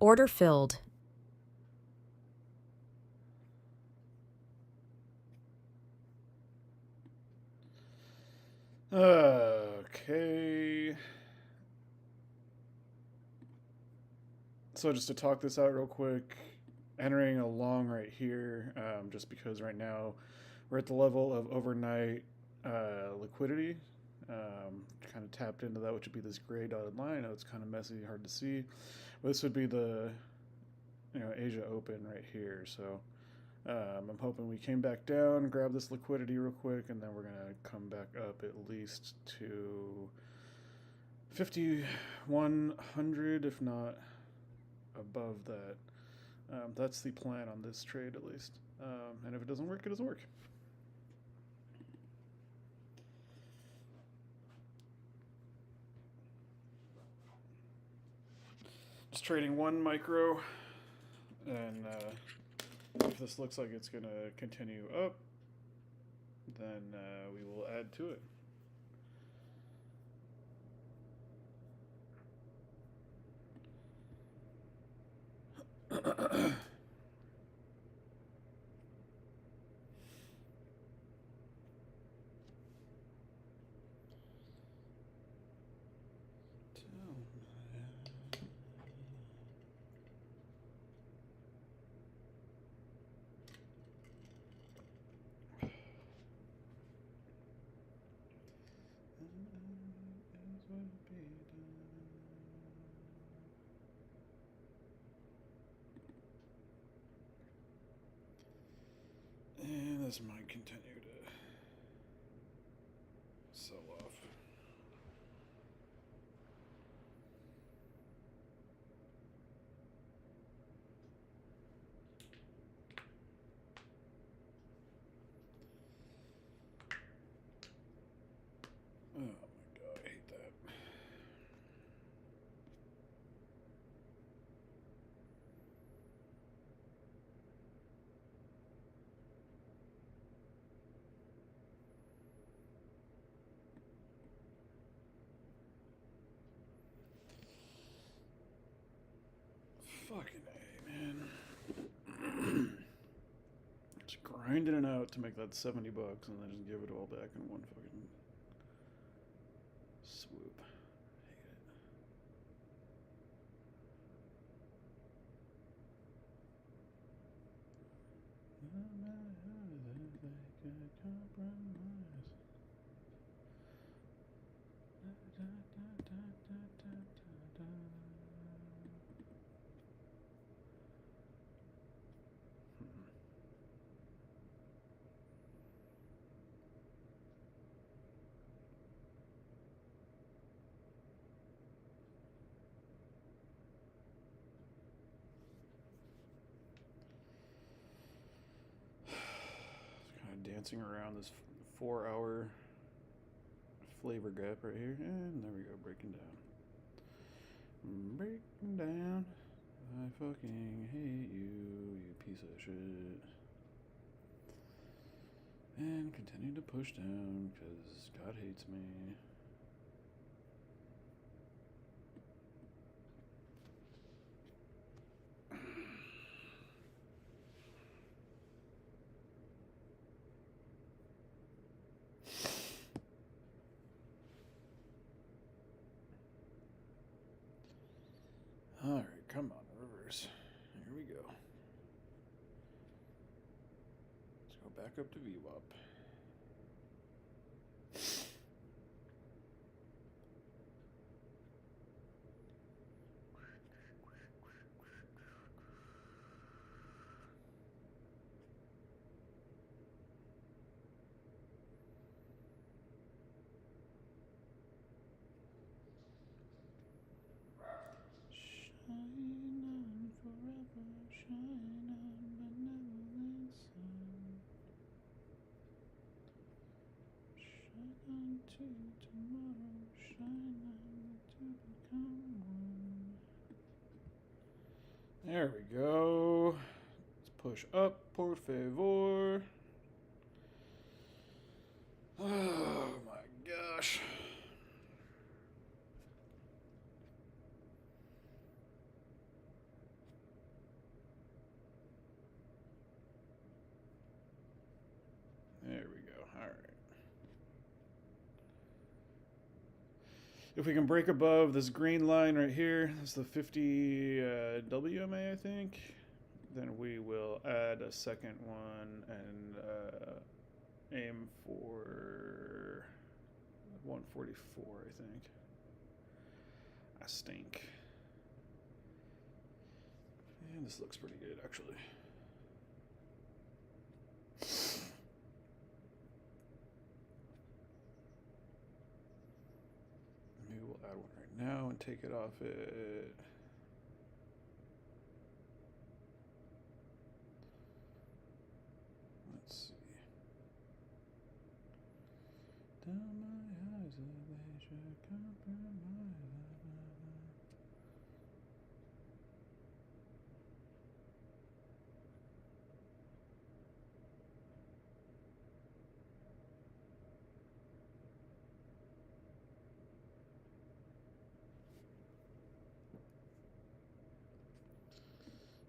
Order filled. Okay. So just to talk this out real quick, entering a long right here, just because right now we're at the level of overnight liquidity. Kind of tapped into that, which would be this gray dotted line. I know it's kind of messy, hard to see. But this would be the Asia Open right here. So I'm hoping we came back down, grab this liquidity real quick, and then we're gonna come back up at least to 5,100, if not above that. That's the plan on this trade, at least. And if it doesn't work, it doesn't work. Just trading one micro, and if this looks like it's going to continue up, then we will add to it. And this might continue to sell off. Oh my god, I hate that. Fucking A, man. Just grinding it out to make that $70 and then just give it all back in one fucking swoop. Hate it. Kind of dancing around this 4 hour flavor gap right here. And there we go, breaking down. Breaking down. I fucking hate you, you piece of shit. And continue to push down because God hates me. Alright, come on, reverse. Here we go. Let's go back up to VWAP. Shine on forever, shine on benevolent sun. Shine on to tomorrow, shine on to become one. There we go. Let's push up, por favor. Oh my gosh. If we can break above this green line right here, that's the 50 WMA, I think, then we will add a second one and aim for 144, I think. I stink. And this looks pretty good, actually. Maybe we'll add one right now and take it off it. Let's see. Down my eyes, they should compromise.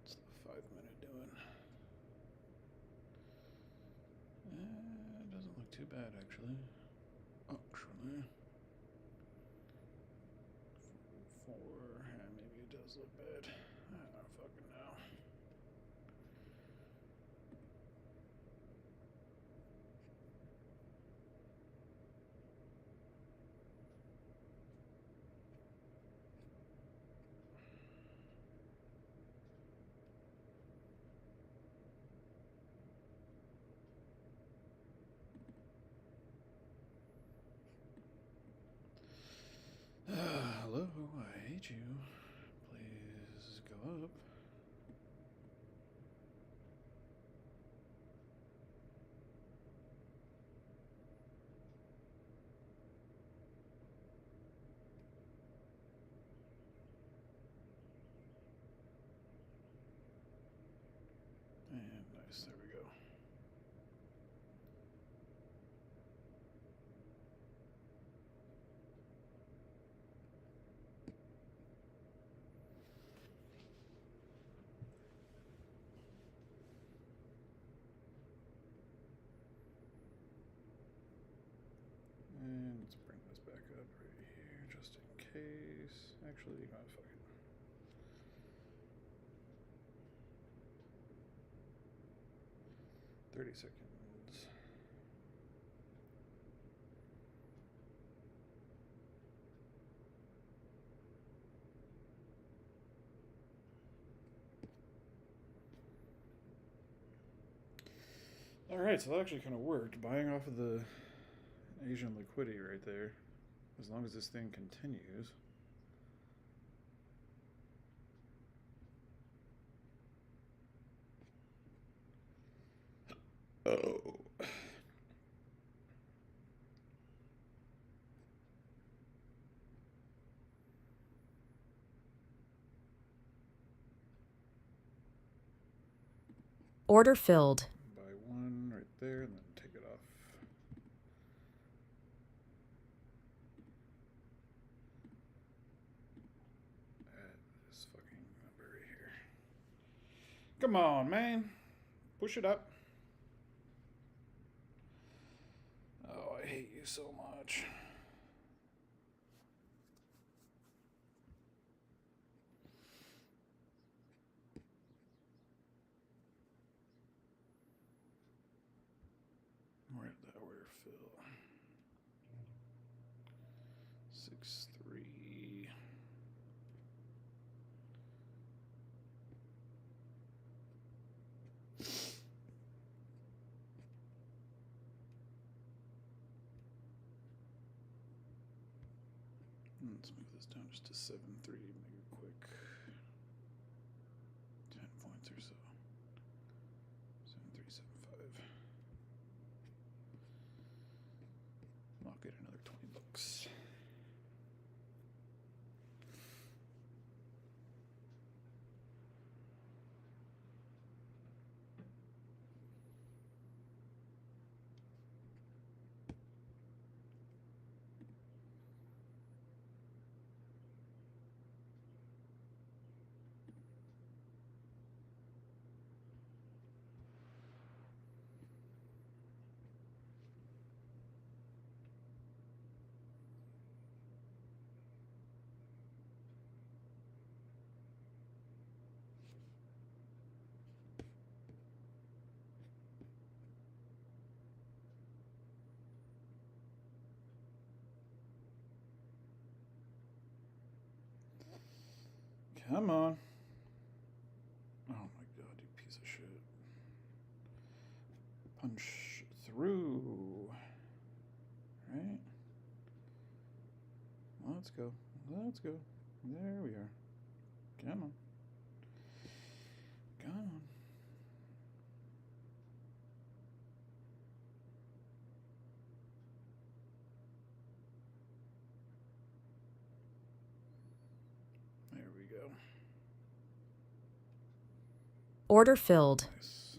What's the 5-minute doing? It doesn't look too bad, actually. Four, maybe it does look bad. I don't fucking know. Hello, I hate you. Please go up. And nice, there we go. And let's bring this back up right here, just in case. Actually, fuck it. $30 seconds. All right, so that actually kind of worked. Buying off of the Asian liquidity right there, as long as this thing continues. Oh. Order filled. Buy one right there and then take it off. Add this fucking number right here. Come on, man. Push it up. Oh, I hate you so much. Where did that order fill? 6-3. Let's move this down just to 7-3, make it quick. 10 points or so. 7-3, 7-5. I'll get another $20. Come on. Oh my god, you piece of shit. Punch through. Right? Let's go. Let's go. There we are. Come on. Come on. There we go. Order filled. Nice.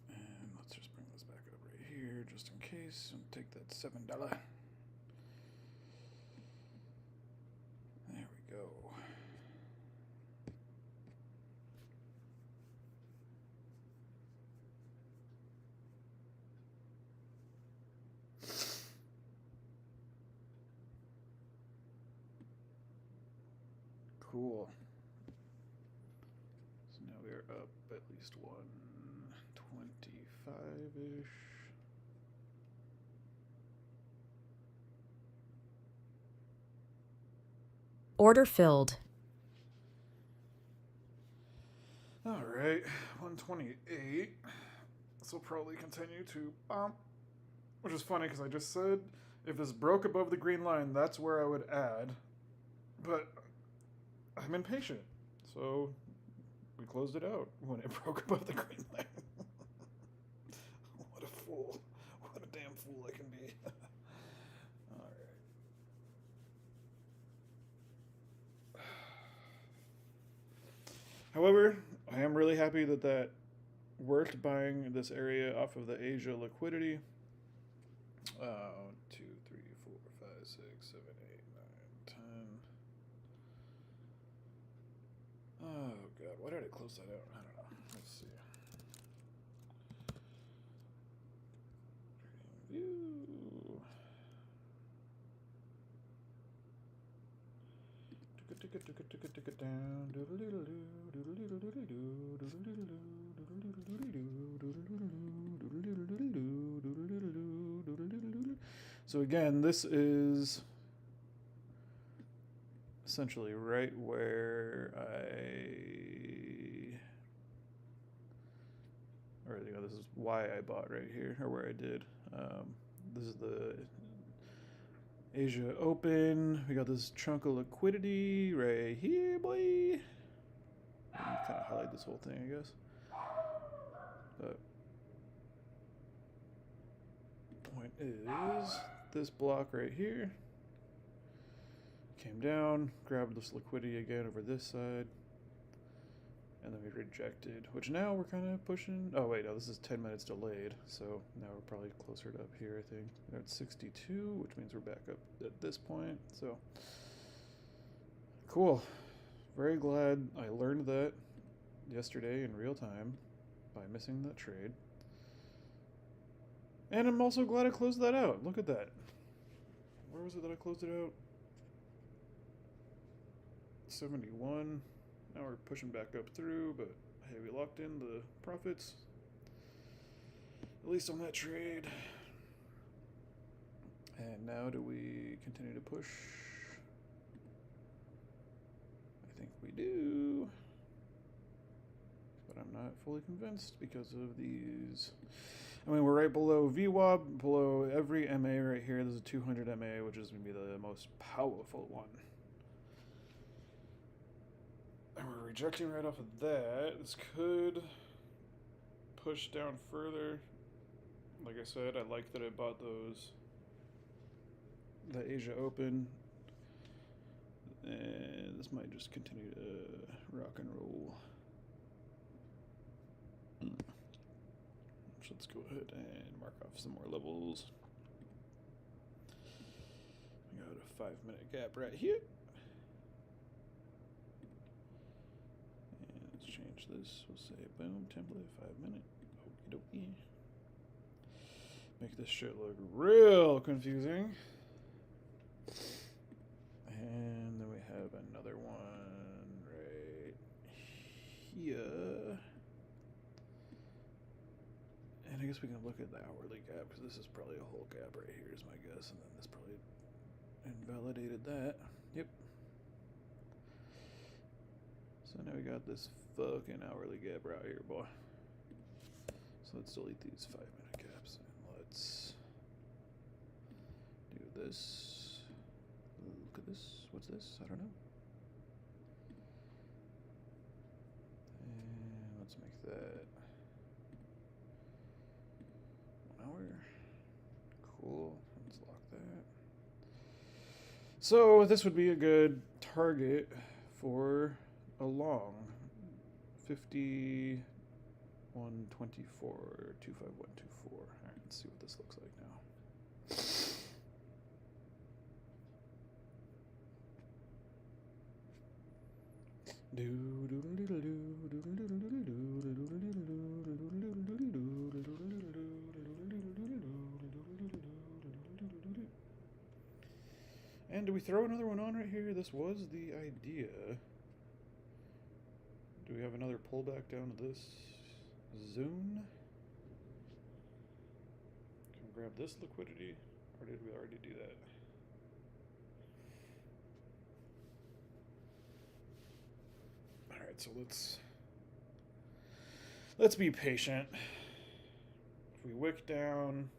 And let's just bring this back up right here just in case and take that $7. There we go. Cool. So now we are up at least 125-ish. Order filled. All right, 128. This will probably continue to bump, which is funny because I just said if this broke above the green line, that's where I would add. But I'm impatient, so we closed it out when it broke above the green line. What a fool. What a damn fool I can be. Alright. However, I am really happy that worked, buying this area off of the Asia liquidity. 2, 3, 4, 5, 6, 7, 8, 9, 10. Oh god, why did I close that out? I don't know. Let's see. View. Took it down. So again, this is essentially right where this is why I bought right here, or where I did. This is the Asia Open. We got this chunk of liquidity right here, boy. Kind of highlight this whole thing, I guess. But point is, this block right here came down, grabbed this liquidity again over this side, and then we rejected, which now we're kind of pushing. Oh wait, no, this is 10 minutes delayed, so now we're probably closer to up here, I think. We're at 62, which means we're back up at this point, so cool. Very glad I learned that yesterday in real time by missing that trade. And I'm also glad I closed that out. Look at that. Where was it that I closed it out? 71. Now we're pushing back up through, but hey, we locked in the profits. At least on that trade. And now do we continue to push? I think we do. But I'm not fully convinced because of these. I mean, we're right below VWAP, below every MA right here. There's a 200 MA, which is going to be the most powerful one. And we're rejecting right off of that. This could push down further. Like I said, I like that I bought those. The Asia Open. And this might just continue to rock and roll. So let's go ahead and mark off some more levels. We got a 5-minute gap right here. And let's change this. We'll say boom, template, 5-minute. Okie dokie. Make this shit look real confusing. And then we have another one right here. And I guess we can look at the hourly gap, because this is probably a whole gap right here is my guess. And then this probably, and validated that. Yep. So now we got this fucking hourly gap right here, boy. So let's delete these 5-minute gaps and let's do this. Look at this. What's this? I don't know. And let's make that 1 hour. Cool. Let's lock that. So this would be a good target for a long 5124 25124. All right, let's see what this looks like now. And do we throw another one on right here? This was the idea. Do we have another pullback down to this zone? Can we grab this liquidity? Or did we already do that? Alright, so let's be patient. If we wick down,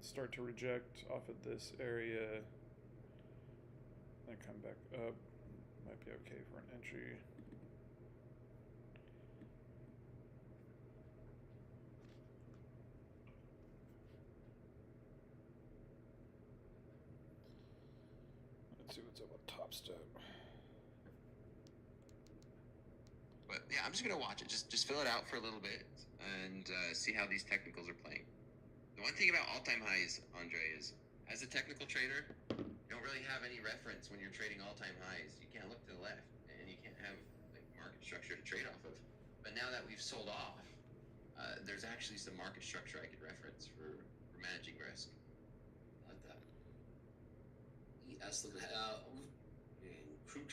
start to reject off of this area, then come back up, might be okay for an entry. Let's see what's up with Top Step. But yeah, I'm just gonna watch it. Just fill it out for a little bit and see how these technicals are playing. The one thing about all-time highs, Andre, is as a technical trader, you don't really have any reference when you're trading all-time highs. You can't look to the left, and you can't have like market structure to trade off of. But now that we've sold off, there's actually some market structure I could reference for managing risk. I like that. ES looking at and crude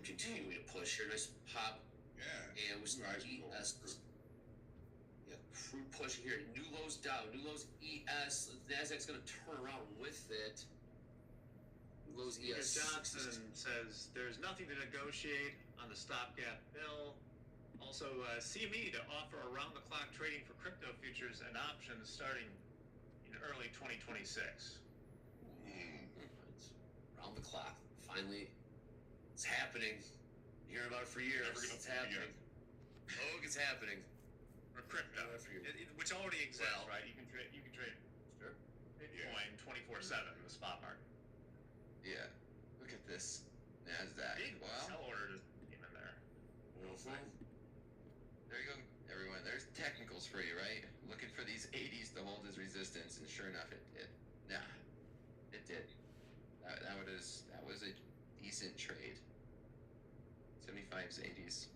continuing to push here. Nice pop. Yeah. And was Nice. ES. Yeah, crude pushing here. New lows down. New lows ES. Nasdaq's gonna turn around with it. New lows Peter ES. Johnson says there's nothing to negotiate on the stopgap bill. Also, CME to offer around-the-clock trading for crypto futures and options starting in early 2026. It's around the clock. Finally, it's happening. You hear about it for years. Never gonna It's happening. Oh, it's happening. For crypto, which already exists, right? You can trade Sure. Bitcoin 24/7 in the spot market. Yeah, look at this NASDAQ. Big Well, sell order just came in there. there you go, everyone. There's technicals for you, right? Looking for these 80s to hold as resistance, and sure enough, it did. Nah, it did. That was a decent trade. 75s, 80s.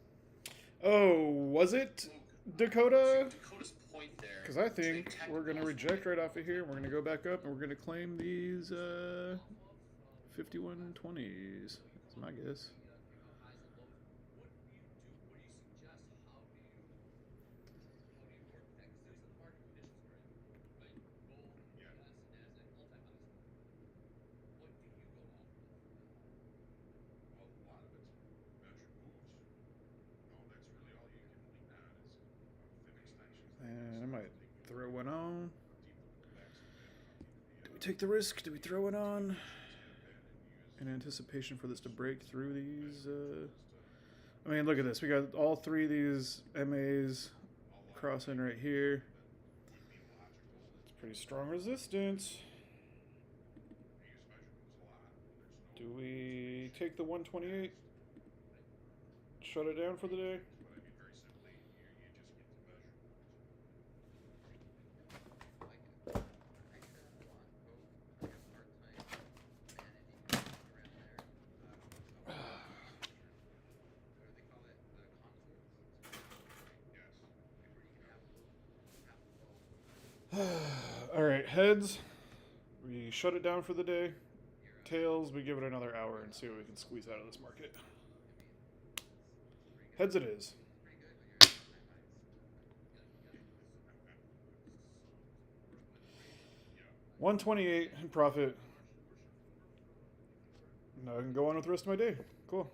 Oh, was it Dakota? Dakota's point there. Because I think Big we're going to technicals. reject right off of here. We're going to go back up and we're going to claim these 5120s. That's my guess. Well, a lot of it's measured moves. No, that's really all you can lean on is fib extensions. And I might throw one on. Do we take the risk? Do we throw it on? In anticipation for this to break through these. I mean, look at this. We got all three of these MAs crossing right here. It's pretty strong resistance. Do we take the 128? Shut it down for the day? But I mean, very simply, you just get to measure moves. All right, heads. We shut it down for the day. Tails, we give it another hour and see what we can squeeze out of this market. Heads it is. $128 in profit. now I can go on with the rest of my day. Cool.